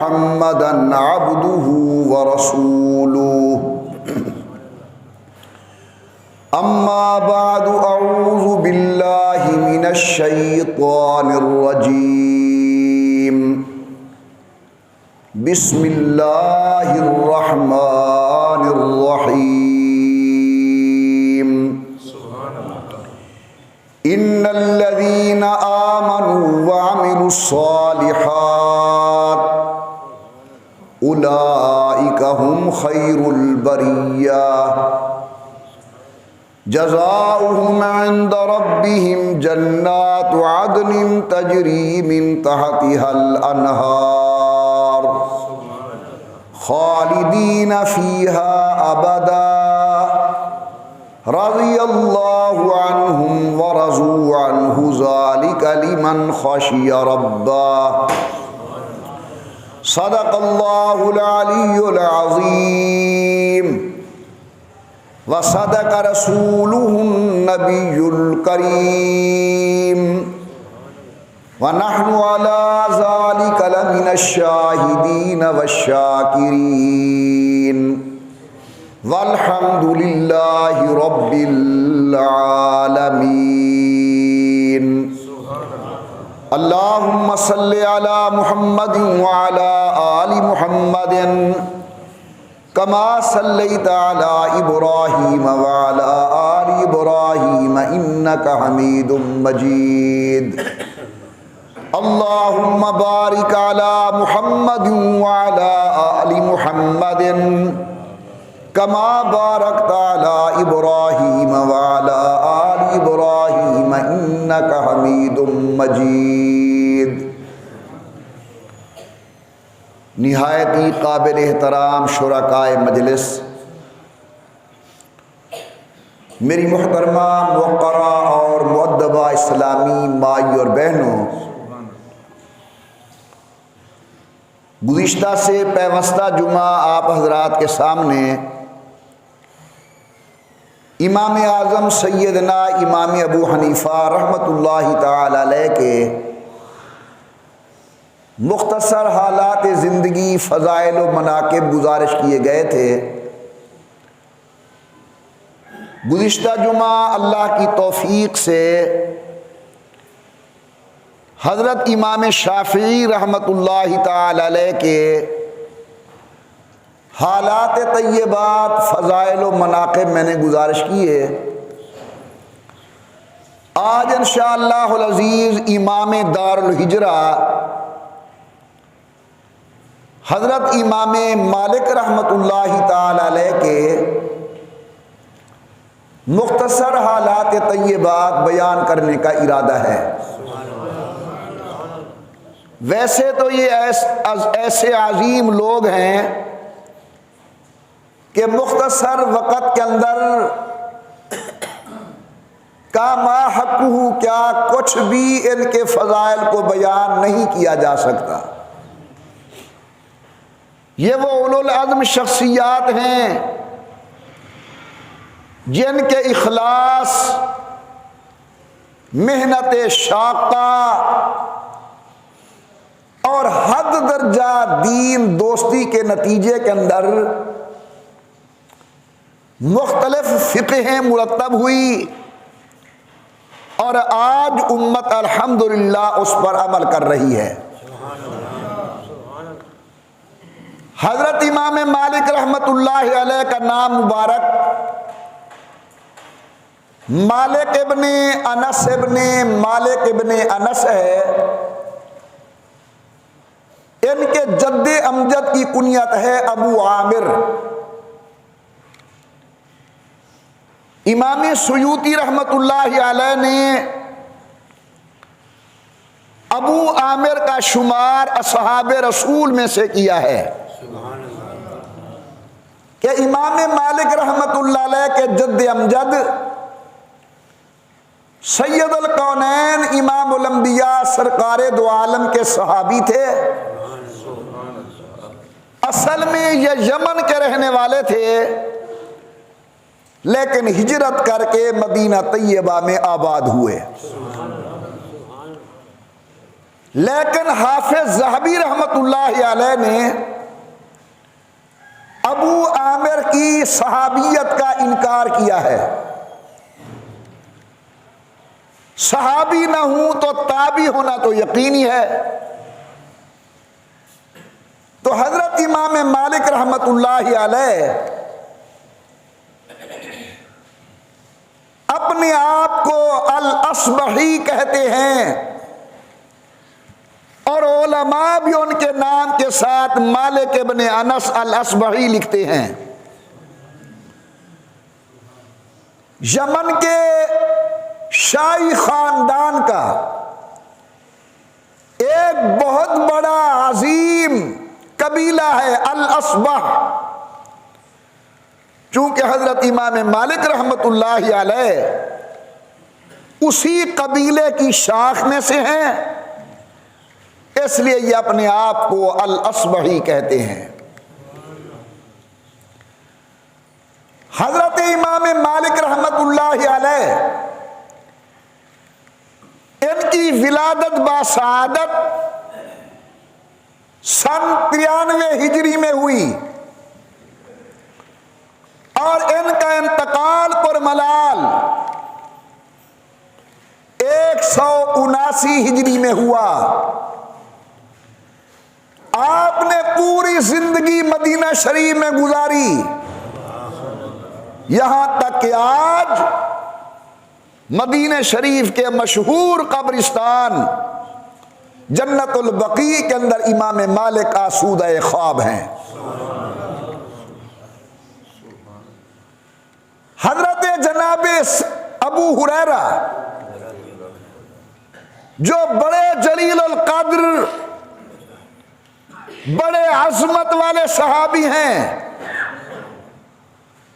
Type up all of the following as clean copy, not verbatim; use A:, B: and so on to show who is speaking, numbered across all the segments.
A: Muhammadan अब्दुहु व रसूलुहु अम्मा बादु अऊज़ु बिल्लाहि मिनश शैतानिर रजीम बिस्मिल्लाहिर रहमानिर रहीम इन्नल्लज़ीना आमनु व अमिलुस्सालिहात उलाइका हुम खैरुल बरिया जज़ाउहुम इंद रब्बिहिम जन्नातु अदनिन तजरी मिन तहतिहल अनहार खालिदीन फीहा अबदा रज़ियल्लाहु अन्हुम व रज़ू अन्हु ज़ालिका लिमन खशिया रब्बह सदक़ल्लाहुल अलियुल अज़ीम व सदक़ रसूलुहुन नबियुल करीम व नहनु अला ज़ालिका लमिनश शाहिदीन वश्शाकिरीन वल्हम्दुलिल्लाहि रब्बिल आलमीन। अल्लाहुम्मा सल्लि अला मुहम्मदिन व अला आलि मुहम्मदिन कमा सल्लैता अला इब्राहीम व अला आलि इब्राहीम इन्नका हमीदुम मजीद। अल्लाहुम्मा बारिक अला मुहम्मदिन व अला आलि मुहम्मदिन कमा बारकता अला इब्राहीम व अला आलि इब्राहीम इन्नका हमीदुम मजीद। निहायती काबिल एहतराम शुरकाए मजलिस, मेरी मुहतरमा मुवक्करा और मुअद्दबा इस्लामी माई और बहनों, गुज़िश्ता से पैवस्ता जुमा आप हजरात के सामने इमाम आज़म सैयदना इमाम अबू हनीफ़ा रहमतुल्लाहि ताला अलैह के मुख्तसर हालात ज़िंदगी फ़ज़ाइल व मनाक़िब गुजारिश किए गए थे। गुज़िश्ता जुमा अल्लाह की तौफ़ीक़ से हज़रत इमाम शाफ़िई रहमतुल्लाहि ताला अलैह के हालात तय्यबात फ़ज़ाइल व मनाक़िब मैंने गुजारिश किए। आज इंशाअल्लाहुल अज़ीज़ इमाम दारुल हिजरा हज़रत इमाम मालिक रहमतुल्लाहि ताला अलैह के मुख्तसर हालात तय्यबात बयान करने का इरादा है। वैसे तो ये ऐसे अजीम लोग हैं कि मुख्तसर वक़्त के अंदर का मा हक़्क़ुहु क्या कुछ भी इनके फ़ज़ाइल को बयान नहीं किया जा सकता। ये वो उलुल अज़्म शख्सियात हैं जिनके इखलास, मेहनत शाक़ा और हद दर्जा दीन दोस्ती के नतीजे के अंदर मुख्तलिफ फ़िक़हें मुरत्तब हुई और आज उम्मत अल्हम्दुलिल्लाह उस पर अमल कर रही है। हज़रत इमाम मालिक रहमतुल्लाहि अलैह का नाम मुबारक मालिक इब्ने अनस है। इनके जद्दे अमजद की कुनियत है अबू आमिर। इमाम सुयूती रहमतुल्लाहि अलैह ने अबू आमिर का शुमार असहाबे रसूल में से किया है कि इमाम मालिक रहमतुल्लाह अलैह के जद्दे अमजद सैयदुल कौनैन इमामुल अंबिया सरकारे दो आलम के सहाबी थे। असल में ये यमन के रहने वाले थे, लेकिन हिजरत करके मदीना तैयबा में आबाद हुए। लेकिन हाफिज ज़हबी रहमतुल्लाह अलैह ने अबू आमिर की सहाबियत का इनकार किया है। सहाबी ना हूं तो ताबी होना तो यकीनी है। तो हजरत इमाम मालिक रहमतुल्लाह अलैह अपने आप को अल असबही कहते हैं और उलमा भी उनके नाम के साथ मालिक इब्न अनस अल असबही लिखते हैं। यमन के शाही खानदान का एक बहुत बड़ा अजीम कबीला है अल असबह। चूंकि हजरत इमाम मालिक रहमतुल्लाह अलैह उसी कबीले की शाख में से हैं, इसलिए ये अपने आप को अल असबही कहते हैं। हजरत इमाम मालिक रहमतुल्लाह अलैह इनकी विलादत बासादत सन 93 हिजरी में हुई और इनका इंतकाल पुरमलाल 179 हिजरी में हुआ। आपने पूरी जिंदगी मदीना शरीफ में गुजारी, यहां तक कि आज मदीना शरीफ के मशहूर कब्रिस्तान जन्नतुल बकी के अंदर इमाम मालिक आसूदा ख्वाब हैं। हजरत जनाबे अबू हुरैरा जो बड़े जलीलुल कद्र बड़े अजमत वाले सहाबी हैं,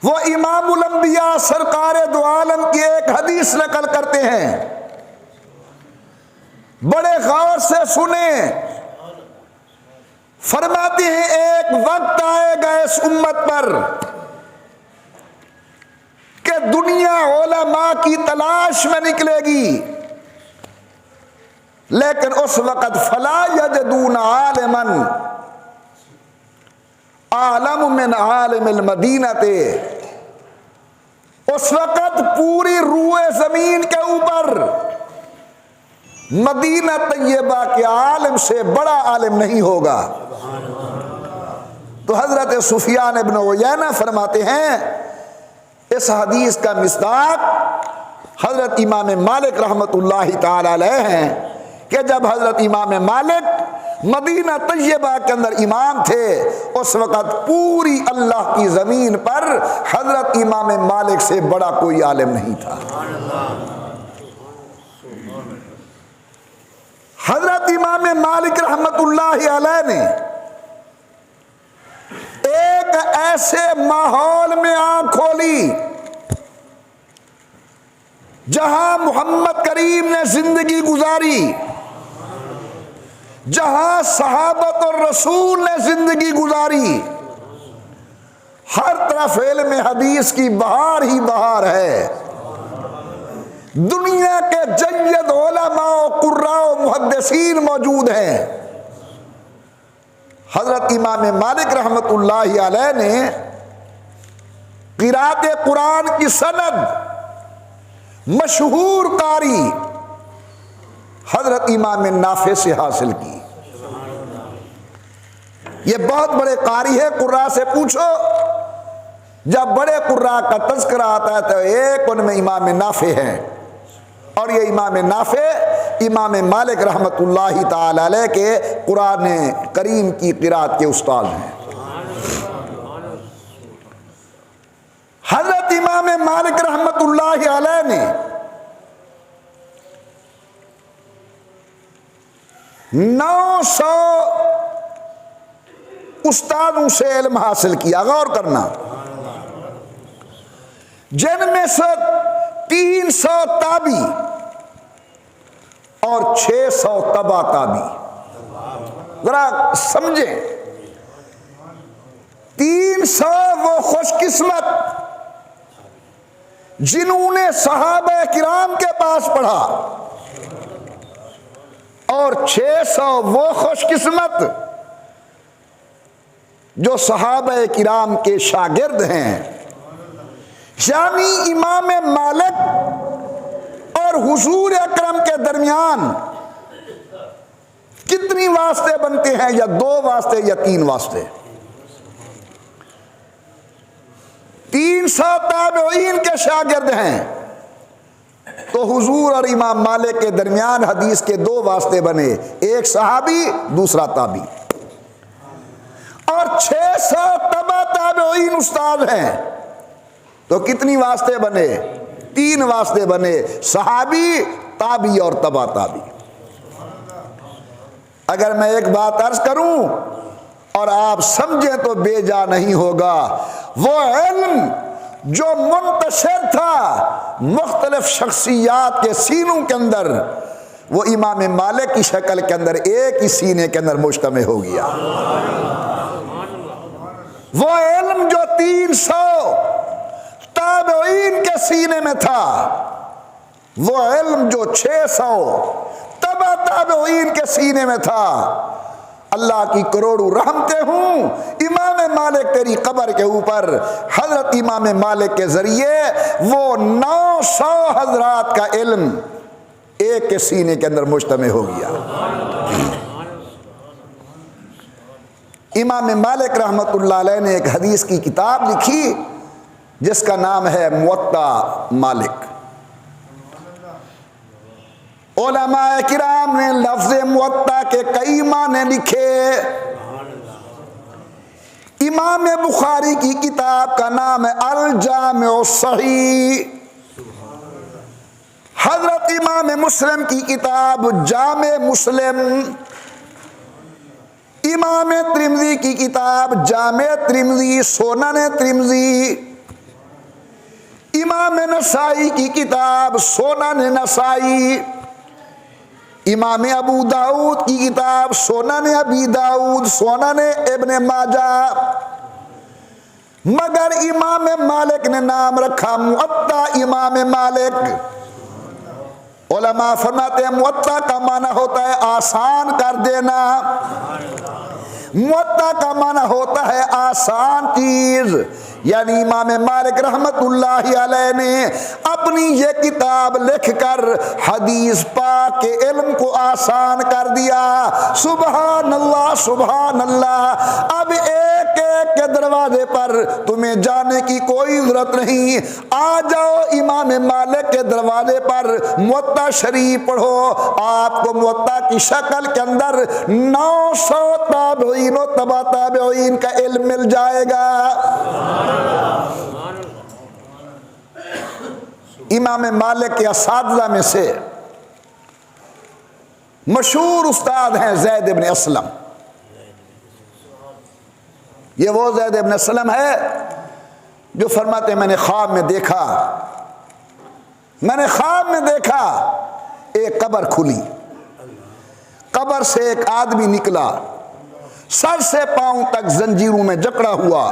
A: वो इमामुल अंबिया सरकार दो आलम की एक हदीस नकल करते हैं। बड़े गौर से सुने, फरमाते हैं एक वक्त आएगा इस उम्मत पर कि दुनिया उलमा की तलाश में निकलेगी, लेकिन उस वक्त फला यजदून आलिमन आलम मिन आलिमिल मदीनते। उस वक्त पूरी रूए जमीन के ऊपर मदीना तैयबा के आलिम से बड़ा आलिम नहीं होगा। तो हजरत सुफियान इब्न उयैना फरमाते हैं इस हदीस का मिस्दाक हजरत इमाम मालिक रहमतुल्लाह ताला अलैह हैं कि जब हजरत इमाम मालिक मदीना तैयबा के अंदर इमाम थे, उस वक़्त पूरी अल्लाह की ज़मीन पर हजरत इमाम मालिक से बड़ा कोई आलिम नहीं था। हजरत इमाम मालिक रहमतुल्लाह अलैह ने एक ऐसे माहौल में आंख खोली जहां मोहम्मद करीम ने जिंदगी गुजारी, जहां सहाबत और रसूल ने जिंदगी गुजारी। हर तरफ इल्म हदीस की बहार ही बहार है। दुनिया के जय्यद उलमा कुर्रा मुहद्दिसीन मौजूद हैं। हजरत इमाम मालिक रहमतुल्लाह अलैह ने क़िरात कुरान की सनद मशहूर कारी हजरत इमाम नाफे से हासिल की। ये बहुत बड़े कारी है, कुर्रा से पूछो। जब बड़े कुर्रा का तज़किरा आता है तो एक उनमें इमाम नाफे हैं, और ये इमाम नाफे इमाम मालिक रहमतुल्लाह ताला अलैह के कुरान करीम की क़िरात के उस्ताद हैं। हजरत इमाम मालिक रहमतुल्लाह अलैह ने 900 उस्तादों से इल्म हासिल किया। गौर करना, जिनमें से 300 ताबी और 600 तबा ताबी। जरा समझे, 300 वो खुशकिस्मत जिन्होंने सहाबा किराम के पास पढ़ा, और 600 वो खुशकिस्मत जो सहाबा किराम के शागिर्द हैं। यानी इमाम मालिक और हुजूर अकरम के दरमियान कितनी वास्ते बनते हैं, या 2 वास्ते या 3 वास्ते? 300 ताबईन के शागिर्द हैं, तो हुजूर और इमाम मालिक के दरमियान हदीस के 2 वास्ते बने, एक सहाबी दूसरा ताबी। और 600 तबा ताबईन उस्ताद हैं, तो कितनी वास्ते बने? 3 वास्ते बने, सहाबी, ताबी और तबा ताबी। अगर मैं एक बात अर्ज करूं और आप समझें तो बेजा नहीं होगा, वो इल्म जो मुंतशिर था मुख्तलिफ शख्सियात के सीनों के अंदर, वो इमाम मालिक की शक्ल के अंदर एक ही सीने के अंदर मुश्तमिल हो गया। वो इल्म जो 300 ताबईन के सीने में था, वो इल्म जो 600 तबा ताबईन के सीने में था, अल्लाह की करोड़ों रहमतें हूं इमाम मालिक तेरी कब्र के ऊपर। हजरत इमाम मालिक के जरिए वो 900 हजरात का इल्म एक के सीने के अंदर मुश्तमिल हो गया। इमाम मालिक रहमतुल्लाह अलैह ने एक हदीस की किताब लिखी जिसका नाम है मुवत्ता मालिक। उलमाए किराम ने लफ्ज़ मुवत्ता के कई माने लिखे। इमाम बुखारी की किताब का नाम है अल जामिउ सहीह। हजरत इमाम मुस्लिम की किताब जामे मुस्लिम। इमाम त्रिमज़ी की किताब जामे त्रिमज़ी सुनन त्रिमज़ी। इमाम नसाई की किताब सुनन नसाई। इमाम अबू दाऊद की किताब सुनन अबी दाऊद सुनन इब्न माजा। मगर इमाम मालिक ने नाम रखा मुवत्ता इमाम मालिक। उलमा फरमाते हैं मुवत्ता का माना होता है आसान कर देना, मुवत्ता का माना होता है आसान चीज। यानी इमाम मालिक रहमतुल्लाहि अलैह ने अपनी ये किताब लिखकर हदीस पाक के इल्म को आसान कर दिया। सुभान अल्लाह सुभान अल्लाह। अब एक एक के दरवाजे पर तुम्हें जाने की कोई जरूरत नहीं, आ जाओ इमाम मालिक के दरवाजे पर मुवत्ता शरीफ पढ़ो। आपको मुवत्ता की शक्ल के अंदर 900 ताबईन और तबा ताबईन का इल्म मिल जाएगा। इमाम मालिक के असातिज़ा में से मशहूर उस्ताद हैं ज़ैद इब्न असलम। ये वो ज़ैद इब्न असलम है जो फरमाते हैं मैंने ख्वाब में देखा एक कब्र खुली, कब्र से एक आदमी निकला, सर से पांव तक जंजीरों में जकड़ा हुआ।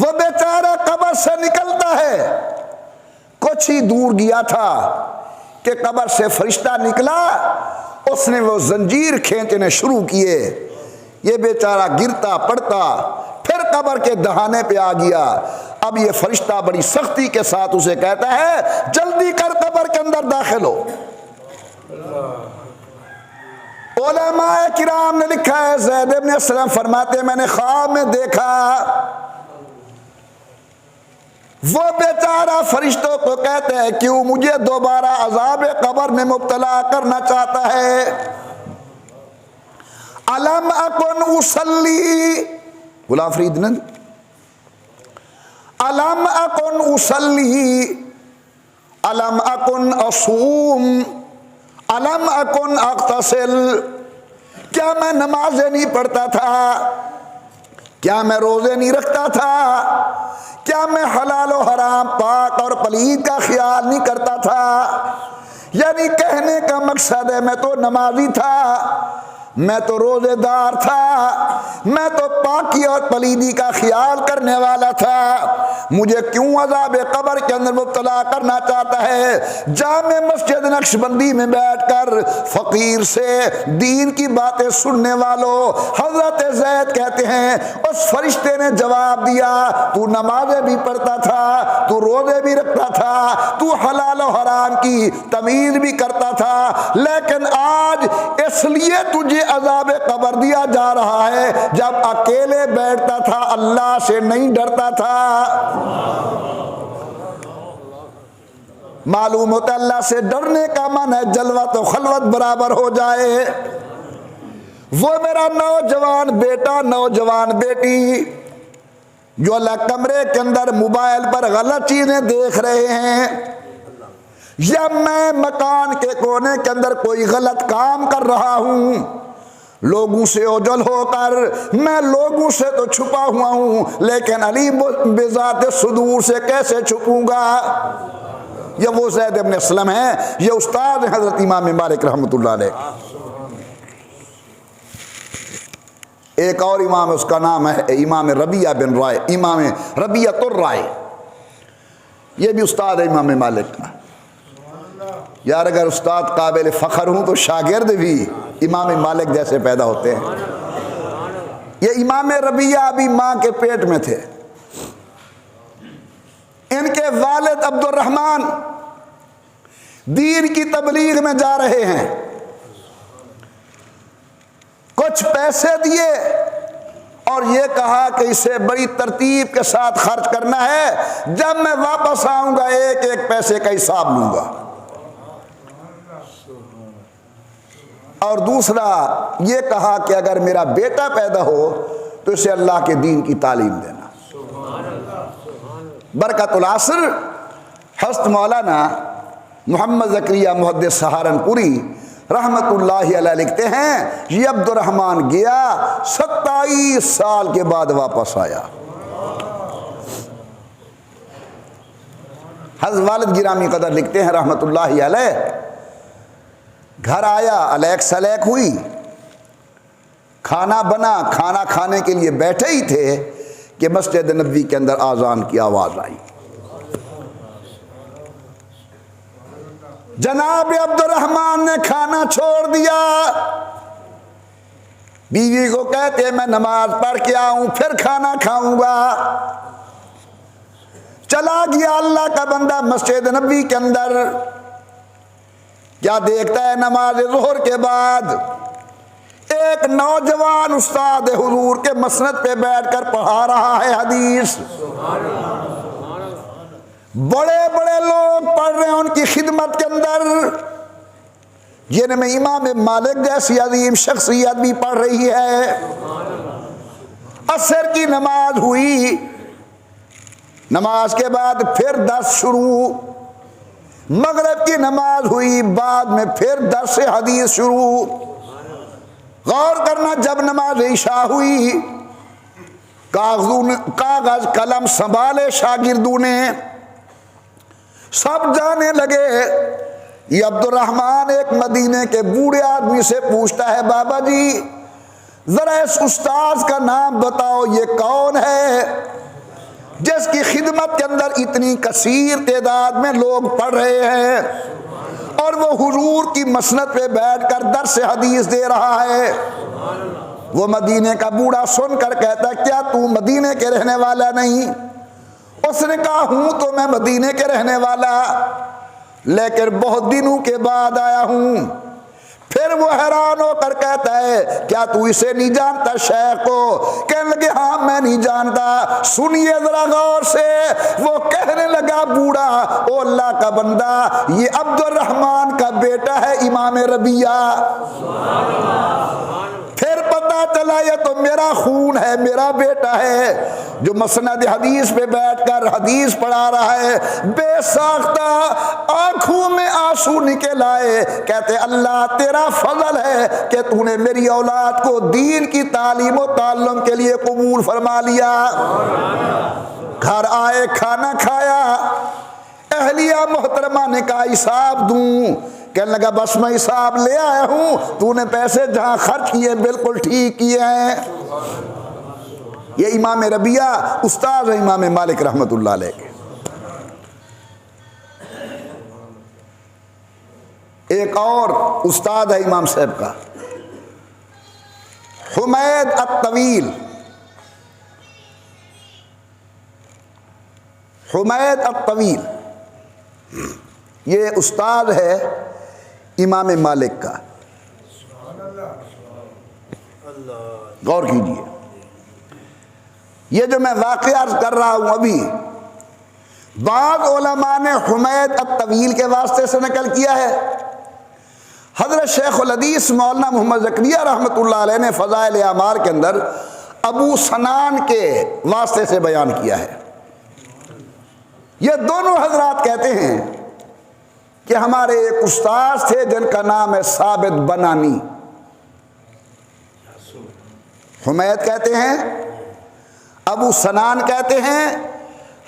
A: वो बेचारा कब्र से निकलता है, कुछ ही दूर गया था कि कब्र से फरिश्ता निकला, उसने वो जंजीर खींचने शुरू किए। ये बेचारा गिरता पड़ता फिर कब्र के दहाने पे आ गया। अब ये फरिश्ता बड़ी सख्ती के साथ उसे कहता है जल्दी कर कब्र के अंदर दाखिल हो। उलमाए किराम ने लिखा है ज़ैद इब्न असलम फरमाते हैं मैंने ख्वाब में देखा वो बेचारा फरिश्तों को कहते हैं क्यों मुझे दोबारा अज़ाब कब्र में मुब्तला करना चाहता है। अलम अकुन उसल्ली, गुलाम फरीद नंद, अलम अकुन उसल्ली, अलम अकुन असूम, अलम अकुन अक्तसिल। क्या मैं नमाजें नहीं पढ़ता था? क्या मैं रोजे नहीं रखता था? क्या मैं हलाल और हराम पाक और पलीद का ख्याल नहीं करता था? यानी कहने का मकसद है मैं तो नमाजी था, मैं तो रोजेदार था, मैं तो पाकी और पलीदी का ख्याल करने वाला था, मुझे क्यों अज़ाब कब्र के अंदर मुब्तला करना चाहता है। जामे मस्जिद नक्शबंदी में बैठकर फकीर से दीन की बातें सुनने वालों, हजरत ज़ैद कहते हैं उस फरिश्ते ने जवाब दिया, तू नमाजें भी पढ़ता था, तू रोजे भी रखता था, तू हलाल और हराम की तमीज़ भी करता था, लेकिन आज इसलिए तुझे अज़ाब कब्र दिया जा रहा है जब अकेले बैठता था, अल्लाह से नहीं डरता था। मालूम होता अल्लाह से डरने का मन है जलवा तो खलवत बराबर हो जाए। वो मेरा नौजवान बेटा नौजवान बेटी जो अल्लाह कमरे के अंदर मोबाइल पर गलत चीजें देख रहे हैं, या मैं मकान के कोने के अंदर कोई गलत काम कर रहा हूं, लोगों से ओझल होकर मैं लोगों से तो छुपा हुआ हूं, लेकिन अलीम बिज़ात सुदूर से कैसे छुपूंगा। ये वो ज़ैद इब्न असलम है, ये उस्ताद हजरत इमाम मालिक रहमतुल्लाह अलैह। एक और इमाम, उसका नाम है इमाम रबिया बिन राय, इमाम रबियतुर राय, ये भी उस्ताद है इमाम मालिक का। यार अगर उस्ताद काबिल फ़ख्र हूँ तो शागिर्द भी इमाम मालिक जैसे पैदा होते हैं। ये इमाम रबिया अभी माँ के पेट में थे, इनके वालिद अब्दुर्रहमान दीन की तबलीग में जा रहे हैं, कुछ पैसे दिए और ये कहा कि इसे बड़ी तरतीब के साथ खर्च करना है, जब मैं वापस आऊंगा एक एक पैसे का हिसाब लूंगा। और दूसरा ये कहा कि अगर मेरा बेटा पैदा हो तो इसे अल्लाह के दीन की तालीम देना। बरकतुल असर हज़रत मौलाना मोहम्मद ज़करिया मुहद्दिस सहारनपुरी रहमतुल्लाहि अलैह लिखते हैं, ये अब्दुर्रहमान गया 27 साल के बाद वापस आया। हज़रत वालिद गिरामी कदर लिखते हैं रहमतुल्लाहि अलैह, घर आया, अलैक सलैक हुई, खाना बना, खाना खाने के लिए बैठे ही थे कि मस्जिद नबवी के अंदर आज़ान की आवाज़ आई। जनाब अब्दुर्रहमान ने खाना छोड़ दिया, बीवी को कहते मैं नमाज पढ़ के आऊं फिर खाना खाऊंगा। चला गया अल्लाह का बंदा मस्जिद नबवी के अंदर, क्या देखता है नमाज ज़ोहर के बाद एक नौजवान उस्ताद हुजूर के मसनद पे बैठकर पढ़ा रहा है हदीस। बड़े बड़े लोग पढ़ रहे हैं उनकी खिदमत के अंदर, जिनमें इमाम मालिक जैसी अजीम शख्सियत भी पढ़ रही है। असर की नमाज हुई, नमाज के बाद फिर दर्स शुरू, मगरिब की नमाज हुई, बाद में फिर दर्स हदीस शुरू। गौर करना, जब नमाज इशा हुई कागज कलम संभाले शागिर्दों ने, सब जाने लगे। ये अब्दुर्रहमान एक मदीने के बूढ़े आदमी से पूछता है, बाबा जी जरा इस उस्ताद का नाम बताओ, ये कौन है जिसकी खिदमत के अंदर इतनी कसीर तादाद में लोग पढ़ रहे हैं और वो हुजूर की मसनद पे बैठकर दर्स हदीस दे रहा है। वो मदीने का बूढ़ा सुनकर कहता, क्या तू मदीने के रहने वाला नहीं? उसने कहा हूं तो मैं मदीने के रहने वाला, लेकिन बहुत दिनों के बाद आया हूं। फिर वो हैरान होकर कहता है, क्या तू इसे नहीं जानता शेख को? कहने लगे हाँ मैं नहीं जानता। सुनिए जरा गौर से, वो कहने लगा बूढ़ा, ओ अल्लाह का बंदा, ये अब्दुर्रहमान का बेटा है इमाम रबिया। फिर पता चला ये तो मेरा खून है, मेरा बेटा है जो मसनद हदीस पे बैठकर हदीस पढ़ा रहा है। बेसाख्ता आंखों में आंसू निकल आए, कहते अल्लाह तेरा फजल है कि तूने मेरी औलाद को दीन की तालीम और ताल्लुम के लिए कबूल फरमा लिया। घर आए, खाना खाया, अहलिया मोहतरमा ने कहा हिसाब दूं, कहने लगा बस मैं हिसाब ले आया हूं, तूने पैसे जहां खर्च किए बिल्कुल ठीक किए हैं। ये इमाम रबिया उस्ताद है इमाम मालिक रहमतुल्लाह अलैह के। एक और उस्ताद है इमाम साहब का, हुमैद अत-तवील। हुमैद अत-तवील ये उस्ताद है इमाम मालिक का। गौर कीजिए, ये जो मैं वाक़या कर रहा हूं अभी, बाद उलमा ने हुमैद अत-तवील के वास्ते से नकल किया है। हज़रत शेखुल हदीस मौलाना मोहम्मद ज़करिया रहमतुल्लाह अलैह ने फ़ज़ाइल आमार के अंदर अबू सनान के वास्ते से बयान किया है। ये दोनों हजरात कहते हैं कि हमारे एक उस्ताद थे जिनका नाम है साबित बनानी। हुमैद कहते हैं, अबू सनान कहते हैं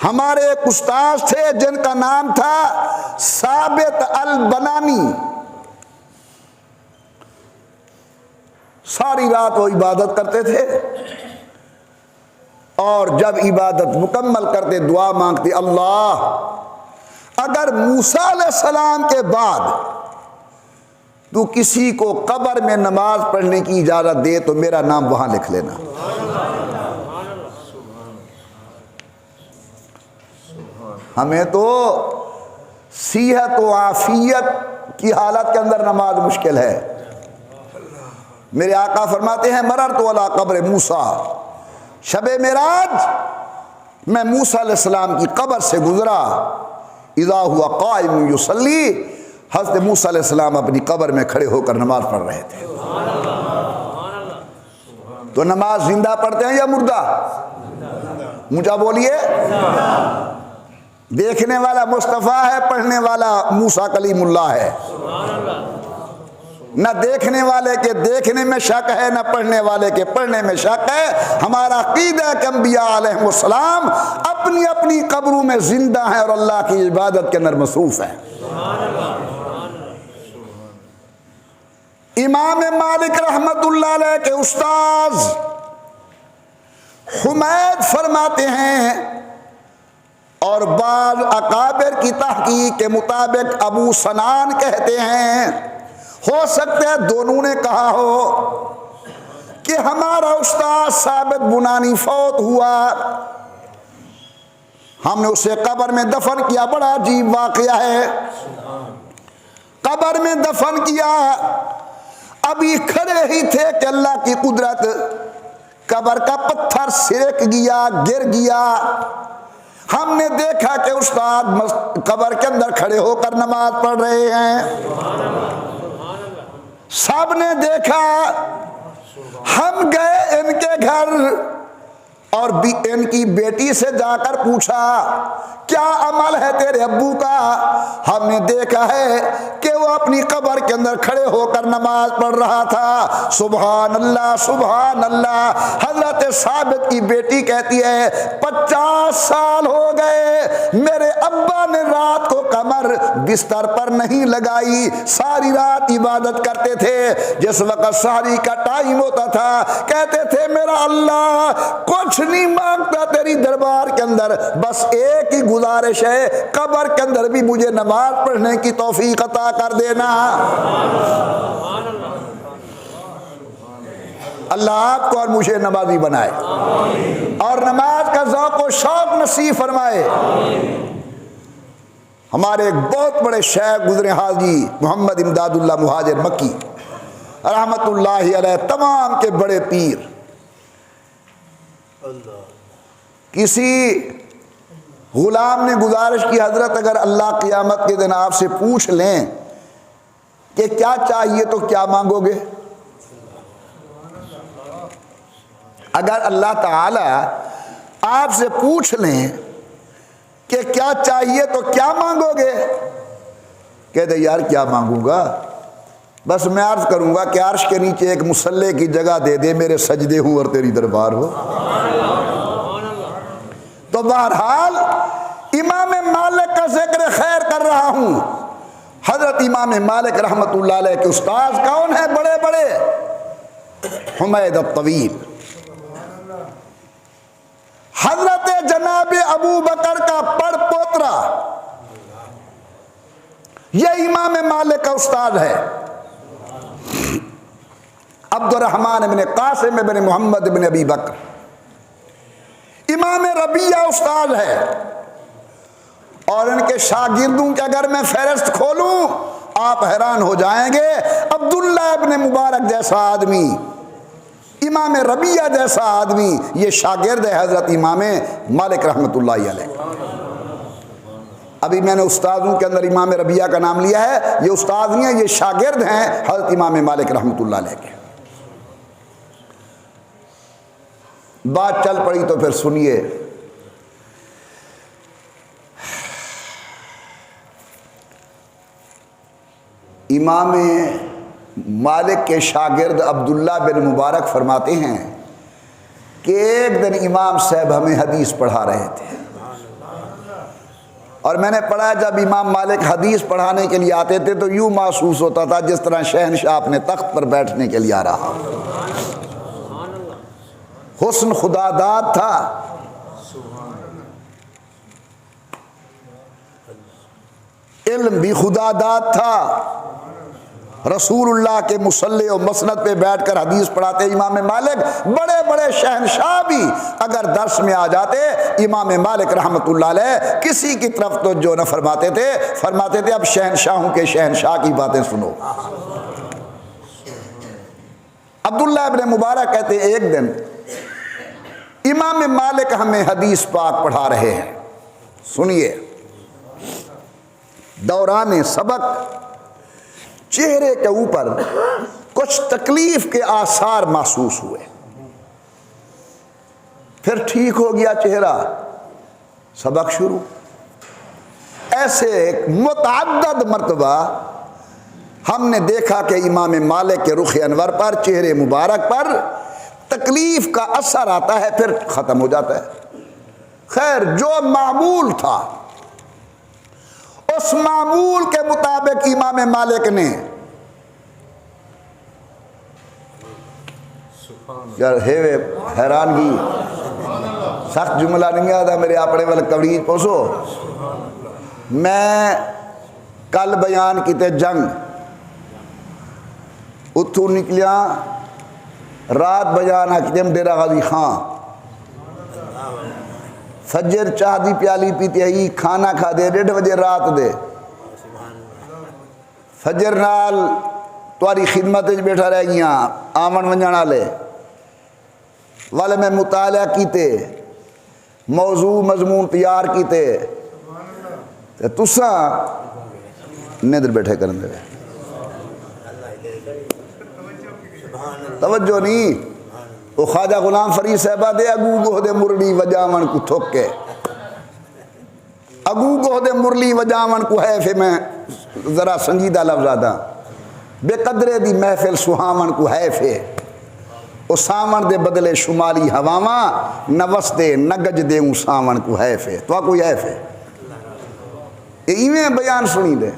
A: हमारे एक उस्ताद थे जिनका नाम था साबित अल बनानी। सारी रात वो इबादत करते थे और जब इबादत मुकम्मल करते दुआ मांगते, अल्लाह अगर मूसा अलैहिस्सलाम के बाद तू किसी को कब्र में नमाज पढ़ने की इजाजत दे तो मेरा नाम वहां लिख लेना। हमें तो सेहत व आफियत की हालत के अंदर नमाज मुश्किल है। मेरे आका फरमाते हैं मरर तो अला कब्र मूसा, शबे मेराज मैं मूसा अलैहिस्सलाम की कब्र से गुजरा, इज़ा हुआ काइम युसल्ली, हज़रत मूसा अलैहिस्सलाम अपनी कब्र में खड़े होकर नमाज पढ़ रहे थे। तो नमाज जिंदा पढ़ते हैं या मुर्दा? मुझा बोलिए। देखने वाला मुस्तफ़ा है, पढ़ने वाला मूसा कलीमुल्लाह है। न देखने वाले के देखने में शक है, न पढ़ने वाले के पढ़ने में शक है। हमारा अक़ीदा है कि अंबिया अलैहिमुस्सलाम अपनी अपनी कब्रों में जिंदा हैं और अल्लाह की इबादत के अंदर मसरूफ हैं। इमाम मालिक रहमतुल्लाह अलैह के उस्ताद हुमैद फरमाते हैं, और बाद अकाबिर की तहकीक के मुताबिक अबू सनान कहते हैं, हो सकता है दोनों ने कहा हो कि हमारा उस्ताद साबित बुनानी फौत हुआ, हमने उसे कब्र में दफन किया। बड़ा अजीब वाकया है। कब्र में दफन किया, अभी खड़े ही थे कि अल्लाह की कुदरत, कब्र का पत्थर सिरक गया, गिर गया। हमने देखा कि उस्ताद कब्र के अंदर खड़े होकर नमाज पढ़ रहे हैं। सब ने देखा, हम गए इनके घर और इनकी बेटी से जाकर पूछा क्या अमल है तेरे अब्बू का। हमने देखा है कि वो अपनी कब्र के अंदर खड़े होकर नमाज पढ़ रहा था। सुभान अल्लाह सुभान अल्लाह। हजरत साबित की बेटी कहती है 50 साल हो गए मेरे अब्बा ने रात को कमर बिस्तर पर नहीं लगाई, सारी रात इबादत करते थे। जिस वक्त सहरी का टाइम होता था कहते थे मेरा अल्लाह कुछ नहीं मांगता तेरी दरबार के अंदर, बस एक ही गुजारिश है, कब्र के अंदर भी मुझे नमाज पढ़ने की तौफीक अता कर देना। अल्लाह आपको और मुझे नमाजी बनाए और नमाज का ज़ौक़ व शौक़ नसीब फरमाए। हमारे एक बहुत बड़े शेख गुजरे हाजी मोहम्मद इमदादुल्लाह मुहाजिर मक्की रहमतुल्लाहि अलैह, तमाम के बड़े पीर। किसी गुलाम ने गुजारिश की हजरत अगर अल्लाह क़यामत के दिन आपसे पूछ लें कि क्या चाहिए तो क्या मांगोगे? अगर अल्लाह ताला आपसे पूछ लें कि क्या चाहिए तो क्या मांगोगे? कहते यार क्या मांगूंगा, बस मैं अर्ज करूंगा कि अर्श के नीचे एक मुसल्ले की जगह दे दे, मेरे सजदे हूं और तेरी दरबार हो। तो बहरहाल इमाम मालिक का जिक्र खैर कर रहा हूं। हजरत इमाम मालिक रहमतुल्लाह अलैह के उस्ताद कौन है? बड़े बड़े हुमैद अत-तवील, हजरत जनाब अबू बकर का पड़ पोतरा, यह इमाम मालिक का उस्ताद है। अब्दुर्रहमान इब्न कासिम इब्न मोहम्मद इब्न अबी बकर, इमाम रबिया उस्ताद है। और इनके शागिर्दों के अगर मैं फहरिस्त खोलूं आप हैरान हो जाएंगे। अब्दुल्ला इब्न मुबारक जैसा आदमी, इमाम रबिया जैसा आदमी, ये शागिर्द है हजरत इमाम मालिक रहमतुल्लाह अलैह। अभी मैंने उस्तादों के अंदर इमाम रबिया का नाम लिया है, ये उस्ताद नहीं है, ये शागिर्द हैं हजरत इमाम मालिक रहमतुल्लाह अलैह के। बात चल पड़ी तो फिर सुनिए। इमाम मालिक के शागिर्द अब्दुल्ला बिन मुबारक फरमाते हैं कि एक दिन इमाम साहब हमें हदीस पढ़ा रहे थे, और मैंने पढ़ा जब इमाम मालिक हदीस पढ़ाने के लिए आते थे तो यूं महसूस होता था जिस तरह शहनशाह अपने तख्त पर बैठने के लिए आ रहा। हुस्न खुदादाद था, इल्म भी खुदादाद था। रसूलुल्लाह के मुसल्ले और मसनद पे बैठकर हदीस पढ़ाते इमाम मालिक। बड़े बड़े शहनशाह भी अगर दर्स में आ जाते, इमाम मालिक रहमतुल्लाह अलैह किसी की तरफ तो जो न फरमाते थे अब शहनशाहों के शहनशाह की बातें सुनो। अब्दुल्ला इब्न मुबारक कहते एक दिन इमाम मालिक हमें हदीस पाक पढ़ा रहे हैं। सुनिए, दौरान सबक चेहरे के ऊपर कुछ तकलीफ के आसार महसूस हुए, फिर ठीक हो गया चेहरा, सबक शुरू। ऐसे मुतअद्दिद मर्तबा हमने देखा कि इमाम मालिक के रुख अनवर पर, चेहरे मुबारक पर तकलीफ का असर आता है, फिर ख़त्म हो जाता है। खैर, जो मामूल था उस मामूल के मुताबिक इमाम मालिक ने, यार हैरानगी, सख्त जुमला नहीं आता मेरे अपने वाले कवड़ी पहुँचो। मैं कल बयान किते जंग, उतों निकलिया रात बजाना कितम डेरा गाजी खां, फजर चाह दी प्याली पीती आई, खाना खा दे 1:30 बजे रात दे, फजर नाल तुहारी खिदमत बैठा रह गया आवन वंजण वाले वाले मैं मुताला कीते, मौजू मजमून तैयार कीते, तुसा निधर बैठे करन दे। तवज्जो नहीं, वो ख्वाजा गुलाम फरीद साहबा दे अगू गोहदे मुरली वजावन को थोक के, अगू गोहदे मुरली वजावन को है। फिर मैं जरा संजीदा लफ्ज़ आदा, बेकदरे दी महफिल सुहावन को है। फिर ओ सावन दे बदले शुमाली हवावा, न वसदे न गज दे सावन को है। फिर तो कोई है फिर इवें बयान सुनी दे।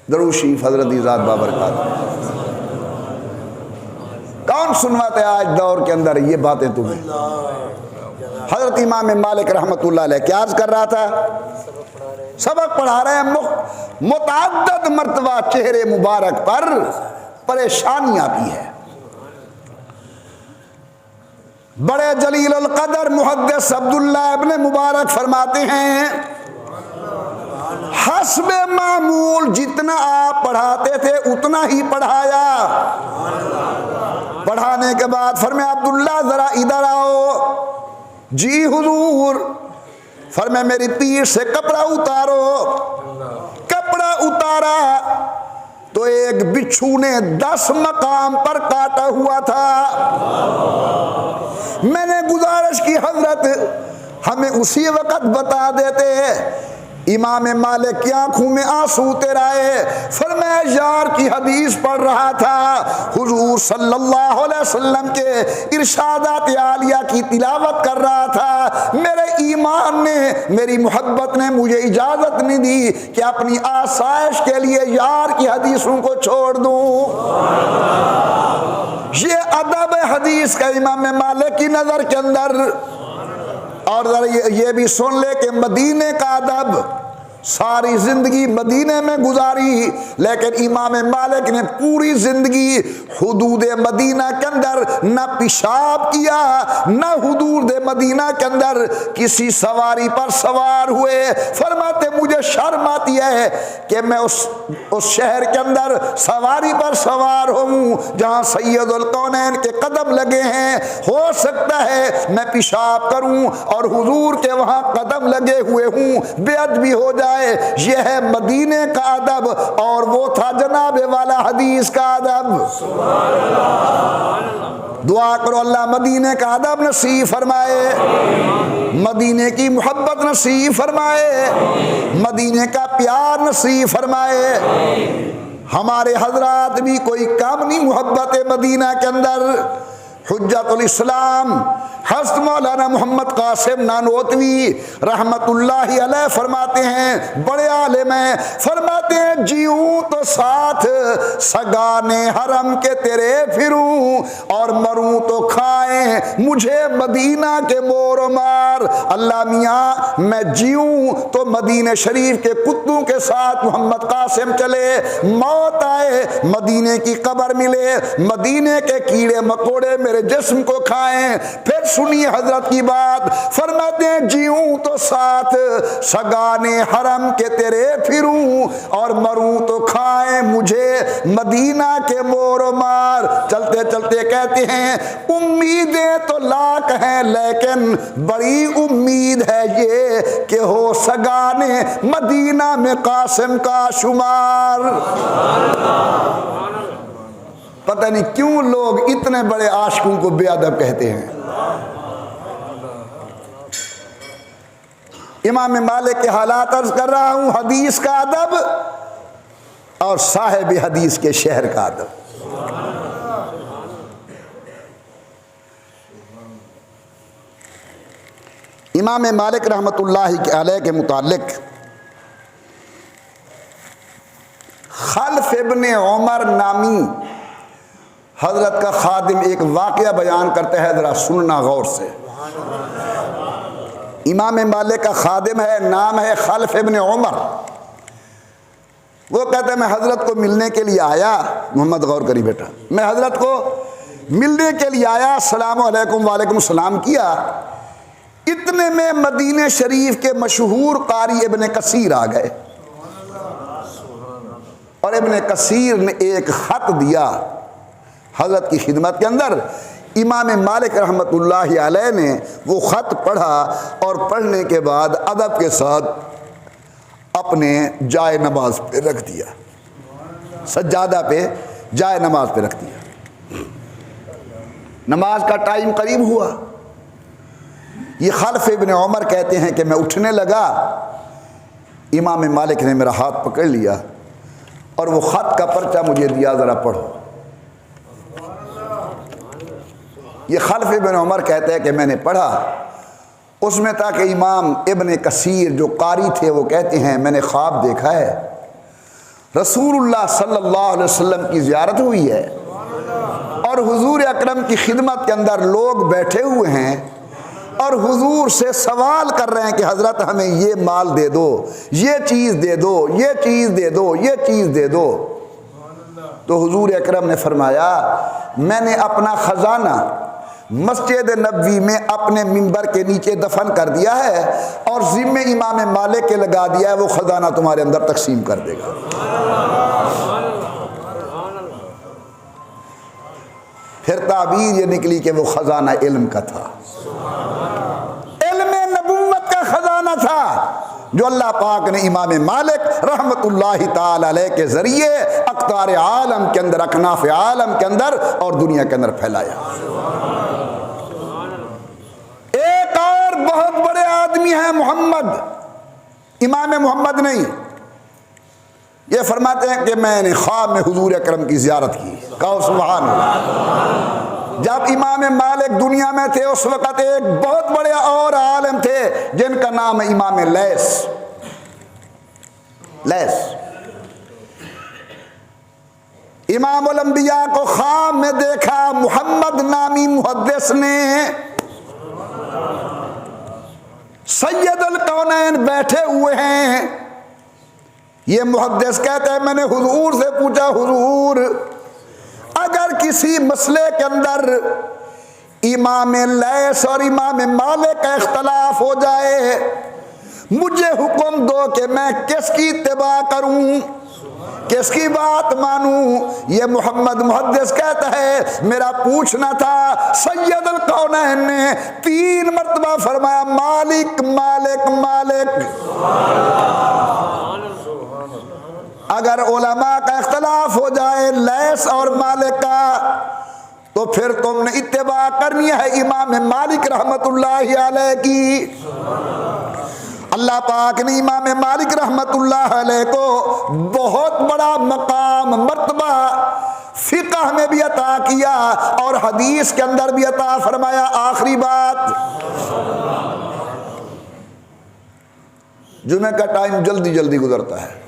A: दरूद शरीफ हजरत ज़ात बाबरकात। कौन सुनवाते आज दौर के अंदर ये बातें तुम्हें? हजरत इमाम मालिक रहमतुल्लाह अलैह क्या अर्ज कर रहा था? सबक पढ़ा रहे हैं। मुतअद्दिद मर्तबा चेहरे मुबारक पर परेशानी आती है। बड़े जलील अल कदर मुहद्दिस अब्दुल्ला इब्न मुबारक फरमाते हैं, हस्बे मामूल जितना आप पढ़ाते थे उतना ही पढ़ाया। पढ़ाने के बाद फरमाया अब्दुल्ला जरा इधर आओ। जी हुजूर। फरमाया मेरी पीठ से कपड़ा उतारो। कपड़ा उतारा तो एक बिच्छू ने 10 मकाम पर काटा हुआ था। मैंने गुजारिश की हजरत हमें उसी वक्त बता देते इमाम मालिक की आंखों में आंसू तेराए। फरमाया यार की हदीस पढ़ रहा था, हुजूर सल्लल्लाहु अलैहि वसल्लम के इरशादात आलिया की तिलावत कर रहा था। मेरे ईमान ने, मेरी मोहब्बत ने मुझे इजाजत नहीं दी कि अपनी आसाइश के लिए यार की हदीसों को छोड़ दूं। ये अदब है हदीस का इमाम मालिक की नजर के अंदर। और ये भी सुन ले कि मदीने का अदब, सारी जिंदगी मदीने में गुजारी, लेकिन इमाम मालिक ने पूरी जिंदगी हुदूद मदीना के अंदर न पेशाब किया, न हुदूद मदीना के अंदर किसी सवारी पर सवार हुए। फरमाते मुझे शर्म आती है कि मैं उस शहर के अंदर सवारी पर सवार हूँ जहाँ सैयदुल कौनैन के कदम लगे हैं। हो सकता है मैं पेशाब करूँ और हुजूर के वहाँ कदम लगे हुए हूँ, बेअदबी हो जाए। यह है मदीने का अदब, और वो था जनाबे वाला हदीस का अदब। दुआ करो अल्लाह मदीने का अदब नसीब फरमाए, मदीने की मोहब्बत नसीब फरमाए, मदीने का प्यार नसीब फरमाए। हमारे हजरात भी कोई कम नहीं मोहब्बत मदीना के अंदर। हुज्जतुल इस्लाम हज़रत मौलाना मोहम्मद कासिम नानोतवी रहमतुल्लाहि अलैह फरमाते हैं, बड़े आलिम हैं, फरमाते हैं जीऊं तो साथ सगाने हरम के तेरे फिरूं, और मरूं तो खाएं मुझे मदीना के मोर मार। अल्लाह मियाँ मैं जीऊं तो मदीने शरीफ के कुत्तों के साथ मोहम्मद कासिम चले, मौत आए मदीने की कब्र मिले, मदीने के कीड़े मकोड़े मेरे जिस्म को खाएं। फिर सुनिए हजरत की बात, फरमाते हैं जीऊं तो साथ सगाने हरम के तेरे फिरूं, और मरूं तो खाएं मुझे मदीना के मोर मार। चलते चलते कहते हैं उम्मीदें तो लाख हैं लेकिन बड़ी उम्मीद है ये कि हो सगाने मदीना में कासिम का शुमार। पता नहीं क्यों लोग इतने बड़े आशिकों को बेअदब कहते हैं। इमाम मालिक के हालात अर्ज कर रहा हूं, हदीस का अदब और साहिब हदीस के शहर का अदब। इमाम मालिक रहमतुल्लाहि अलैह के मुतालिक खल्फ इब्ने उमर नामी हजरत का खादिम एक वाक़या बयान करते हैं, ज़रा सुनना गौर से। इमाम मालिक का खादिम है, नाम है खल्फ इब्ने उमर। वो कहते हैं मैं हजरत को मिलने के लिए आया, मोहम्मद गौर करी बेटा, मैं हजरत को मिलने के लिए आया, अस्सलाम वालेकुम, वालेकुम सलाम किया। इतने में मदीने शरीफ के मशहूर कारी इब्ने कसीर आ गए, और इब्ने कसीर ने एक ख़त दिया हजरत की खिदमत के अंदर। इमाम मालिक रहमतुल्लाहि अलैह ने वो ख़त पढ़ा, और पढ़ने के बाद अदब के साथ अपने जाए नमाज पे रख दिया, सज्जादा पे जाए नमाज पे रख दिया। नमाज का टाइम करीब हुआ, ये खल्फ इब्ने उमर कहते हैं कि मैं उठने लगा, इमाम मालिक ने मेरा हाथ पकड़ लिया और वो ख़त का पर्चा मुझे दिया, ज़रा पढ़ो। ये खल्फ इब्ने उमर कहते हैं कि मैंने पढ़ा, उसमें था कि इमाम इब्ने कसीर जो कारी थे वो कहते हैं मैंने ख्वाब देखा है रसूलुल्लाह सल्लल्लाहु अलैहि वसल्लम की ज़ियारत हुई है, और हुजूर अकरम की खिदमत के अंदर लोग बैठे हुए हैं और हुजूर से सवाल कर रहे हैं कि हज़रत हमें ये माल दे दो, ये चीज़ दे दो, ये चीज़ दे दो, ये चीज़ दे दो। तो हुजूर अकरम ने फरमाया मैंने अपना ख़जाना मस्जिद नबवी में अपने मिंबर के नीचे दफन कर दिया है, और ज़िम्मे इमाम मालिक के लगा दिया है, वो ख़जाना तुम्हारे अंदर तकसीम कर देगा। फिर ताबीर ये निकली कि वो ख़जाना इल्म का था, इल्म नबुव्वत का ख़जाना था, जो अल्लाह पाक ने इमाम मालिक रहमतुल्लाहि ताला अलैह के ज़रिए अक़तार आलम के अंदर, अकनाफ़ आलम के अंदर और दुनिया के अंदर फैलाया। एक और बहुत बड़े आदमी हैं मोहम्मद इमाम मोहम्मद नहीं, ये फरमाते हैं कि मैंने ख्वाब में हुजूर अकरम की ज़ियारत की। कहो सुभान अल्लाह। जब इमाम मालिक दुनिया में थे उस वक़्त एक बहुत बड़े और आलिम थे जिनका नाम है इमाम लैस। इमाम उल अंबिया को ख्वाब में देखा। मोहम्मद नामी मुहद्दिस ने, सैयदुल कौनैन बैठे हुए हैं। ये मुहद्दिस कहते हैं मैंने हुजूर से पूछा, हुजूर अगर किसी मसले के अंदर इमाम लैस और इमाम मालिक का इख्तलाफ हो जाए, मुझे हुक्म दो कि मैं किसकी इत्तिबा करूं, किसकी बात मानूं। ये मोहम्मद मुहद्दिस कहता है मेरा पूछना था। सैयदुल कौनैन ने 3 मरतबा फरमाया मालिक मालिक मालिक। अगर उलमा का इख्तलाफ हो जाए लैस और मालिक का, तो फिर तुमने इत्तिबा करनी है इमाम मालिक रहमतुल्लाहि अलैह की। अल्लाह पाक ने इमाम मालिक रहमतुल्लाह अलैह को बहुत बड़ा मकाम मर्तबा फिक़ह में भी अता किया और हदीस के अंदर भी अता फरमाया। आखिरी बात, जुमे का टाइम जल्दी जल्दी गुजरता है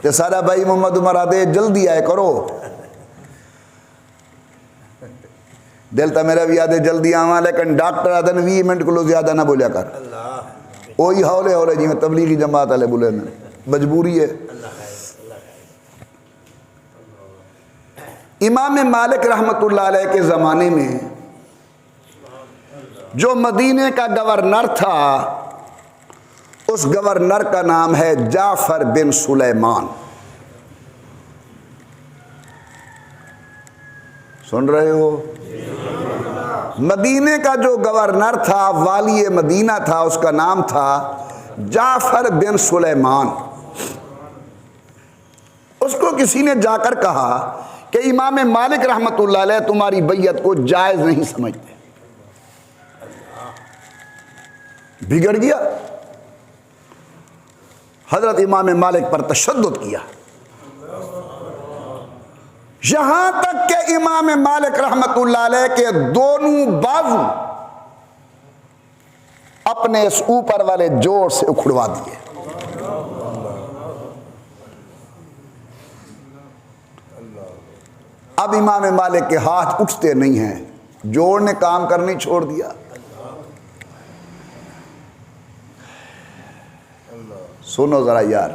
A: तो सारा भाई मोहम्मद उमर आदे जल्दी आए करो। दिल तो मेरा भी आदे जल्दी आवा, लेकिन डॉक्टर आदन 20 मिनट को ज्यादा ना बोलिया कर। वही हौले हौले जी में तबलीगी जमात वाले बोले ना, मजबूरी है। इमाम मालिक रहमतुल्लाह अलैह के ज़माने में जो मदीने का गवर्नर था, उस गवर्नर का नाम है जाफर बिन सुलेमान। सुन रहे हो? मदीने का जो गवर्नर था, वाली मदीना था, उसका नाम था जाफर बिन सुलेमान। उसको किसी ने जाकर कहा कि इमाम मालिक रहमतुल्लाह अलैह तुम्हारी बैयत को जायज नहीं समझते। बिगड़ गया। हजरत इमाम मालिक पर तशद्दुद किया, यहां तक कि इमाम मालिक रहमतुल्लाह अलैह के दोनों बाजू अपने इस ऊपर वाले जोड़ से उखड़वा दिए। अब इमाम मालिक के हाथ उठते नहीं हैं, जोड़ ने काम करनी छोड़ दिया। सुनो जरा यार,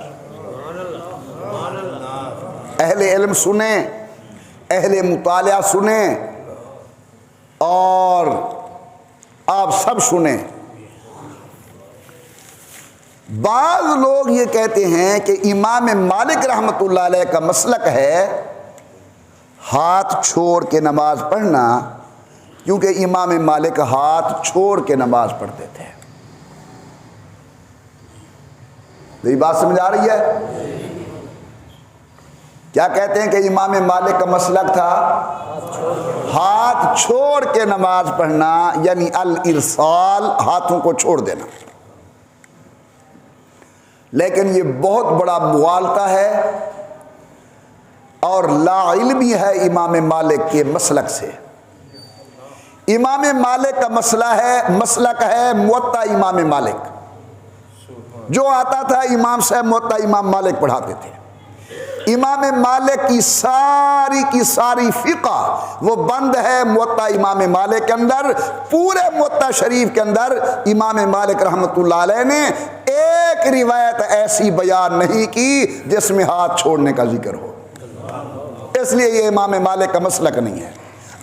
A: अहले इल्म सुने, अहले मुतालिया सुने और आप सब सुने। बाज़ लोग ये कहते हैं कि इमाम मालिक रहमतुल्लाह अलैह का मसलक है हाथ छोड़ के नमाज पढ़ना, क्योंकि इमाम मालिक हाथ छोड़ के नमाज पढ़ते थे। मेरी बात समझ आ रही है? क्या कहते हैं कि इमाम मालिक का मसलक था हाथ छोड़ के नमाज पढ़ना, यानी अल इरसाल, हाथों को छोड़ देना। लेकिन ये बहुत बड़ा मुगालता है और लाइल्मी है इमाम मालिक के मसलक से। इमाम मालिक का मसलक है मुवत्ता इमाम मालिक। जो आता था इमाम साहब मुवत्ता इमाम मालिक पढ़ाते थे। इमाम मालिक की सारी फ़िक़ा वो बंद है मुवत्ता इमाम मालिक के अंदर। पूरे मुवत्ता शरीफ के अंदर इमाम मालिक रहमतुल्लाह अलैह ने एक रिवायत ऐसी बयान नहीं की जिसमें हाथ छोड़ने का जिक्र हो। इसलिए ये इमाम मालिक का मसलक नहीं है।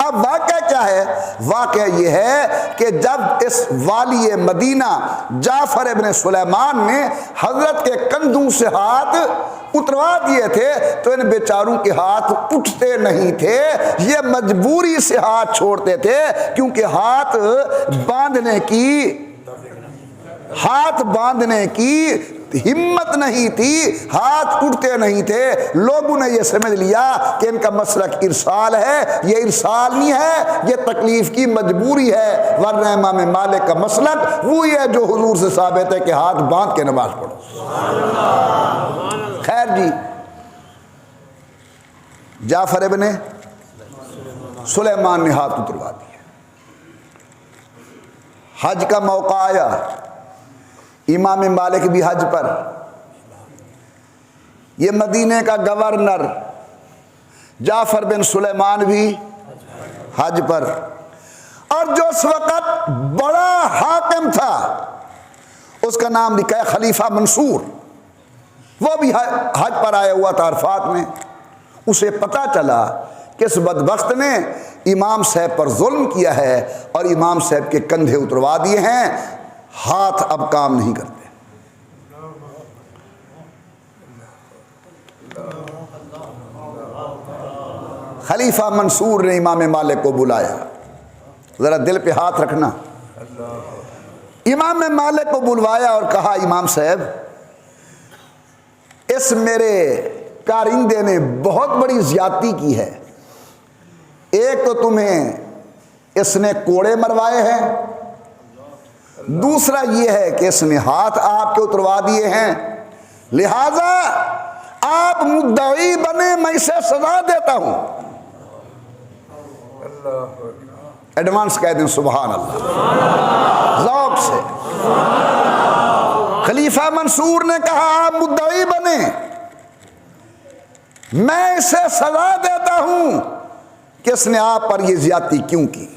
A: अब वाक़या क्या है? वाक़या ये है कि जब इस वाली मदीना जाफर इब्न सुलेमान ने हजरत के कंधों से हाथ उतरवा दिए थे, तो इन बेचारों के हाथ उठते नहीं थे। ये मजबूरी से हाथ छोड़ते थे, क्योंकि हाथ बांधने की हिम्मत नहीं थी, हाथ उठते नहीं थे। लोगों ने यह समझ लिया कि इनका मसलक इरसाल है। ये इरसाल नहीं है, ये तकलीफ की मजबूरी है। वरना इमाम मालिक का मसलक वो है जो हुजूर से साबित है कि हाथ बांध के नमाज पढ़ो। खैर जी, जाफर इब्ने सुलेमान ने हाथ उतरवा दिए। हज का मौका आया, इमाम मालिक भी हज पर, ये मदीने का गवर्नर जाफर बिन सुलेमान भी हज पर, और जो उस वक़्त बड़ा हाकिम था उसका नाम लिखा है खलीफा मंसूर, वो भी हज पर आया हुआ था अरफात में। उसे पता चला कि इस बदबख्त ने इमाम साहब पर जुल्म किया है और इमाम साहब के कंधे उतरवा दिए हैं, हाथ अब काम नहीं करते। खलीफा मंसूर ने इमाम मालिक को बुलाया, जरा दिल पे हाथ रखना। इमाम मालिक को बुलवाया और कहा, इमाम साहब, इस मेरे कारिंदे ने बहुत बड़ी ज्यादती की है। एक तो तुम्हें इसने कोड़े मरवाए हैं, दूसरा ये है कि इसने हाथ आपके उतरवा दिए हैं, लिहाजा आप मुद्दई बने, मैं इसे सजा देता हूं। एडवांस कह दें सुभान अल्लाह ज़ौक़ से। खलीफा मंसूर ने कहा, आप मुद्दई बने, मैं इसे सजा देता हूं कि इसने आप पर यह ज्यादती क्यों की।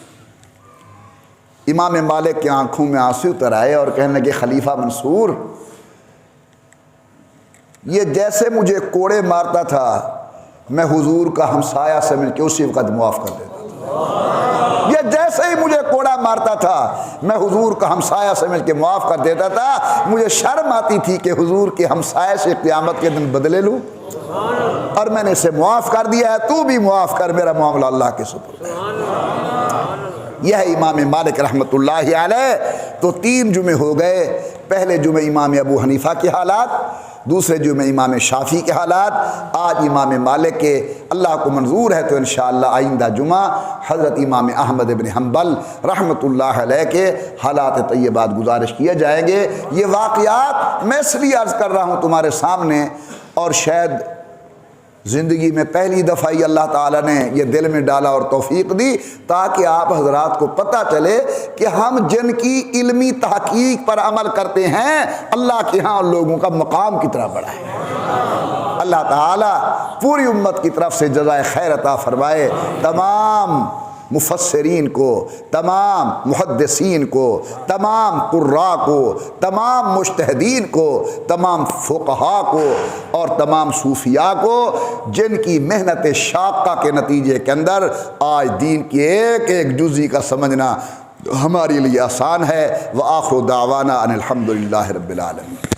A: इमाम मालिक की आंखों में आंसू उतर आए और कहने लगे, खलीफा मंसूर, ये जैसे मुझे कोड़े मारता था, मैं हुजूर का हमसाया समझ के उसी वक़्त मुआफ़ कर देता था। ये जैसे ही मुझे कोड़ा मारता था, मैं हुजूर का हमसाया समझ के मुआफ़ कर देता था। मुझे शर्म आती थी कि हुजूर के हमसाये से क़यामत के दिन बदले लूँ, और मैंने इसे मुआफ़ कर दिया है, तू भी मुआफ़ कर, मेरा मामला अल्लाह के सुपुर्द है। यह है इमाम मालिक रहमतुल्लाहि अलैह। तो 3 जुमे हो गए। पहले जुमे इमाम अबू हनीफ़ा के हालात, दूसरे जुमे इमाम शाफ़ी के हालात, आज इमाम मालिक के। अल्लाह को मंजूर है तो इंशाअल्लाह आइंदा जुमा हज़रत इमाम अहमद इब्न हम्बल रहमतुल्लाह अलैह के हालात तय्यबात गुजारिश किए जाएंगे। ये वाक़यात मैं इसलिए अर्ज़ कर रहा हूँ तुम्हारे सामने, और शायद ज़िंदगी में पहली दफ़ा ही अल्लाह ताला ने ये दिल में डाला और तौफ़ीक़ दी, ताकि आप हज़रात को पता चले कि हम जिनकी इल्मी तहक़ीक़ पर अमल करते हैं, अल्लाह के यहाँ लोगों का मकाम कितना बड़ा है। अल्लाह ताला पूरी उम्मत की तरफ से जज़ाए खैर अता फ़रमाए। तमाम मुफस्सिरीन को, तमाम मुहद्दिसीन को, तमाम कुर्रा को, तमाम मुज्तहिदीन को, तमाम फुक़हा को और तमाम सूफिया को, जिनकी मेहनत शाक़ा के नतीजे के अंदर आज दीन की एक एक जुज़ी का समझना हमारे लिए आसान है। व आख़िरु दावाना अनिल हम्दुलिल्लाहि रब्बिल आलमीन।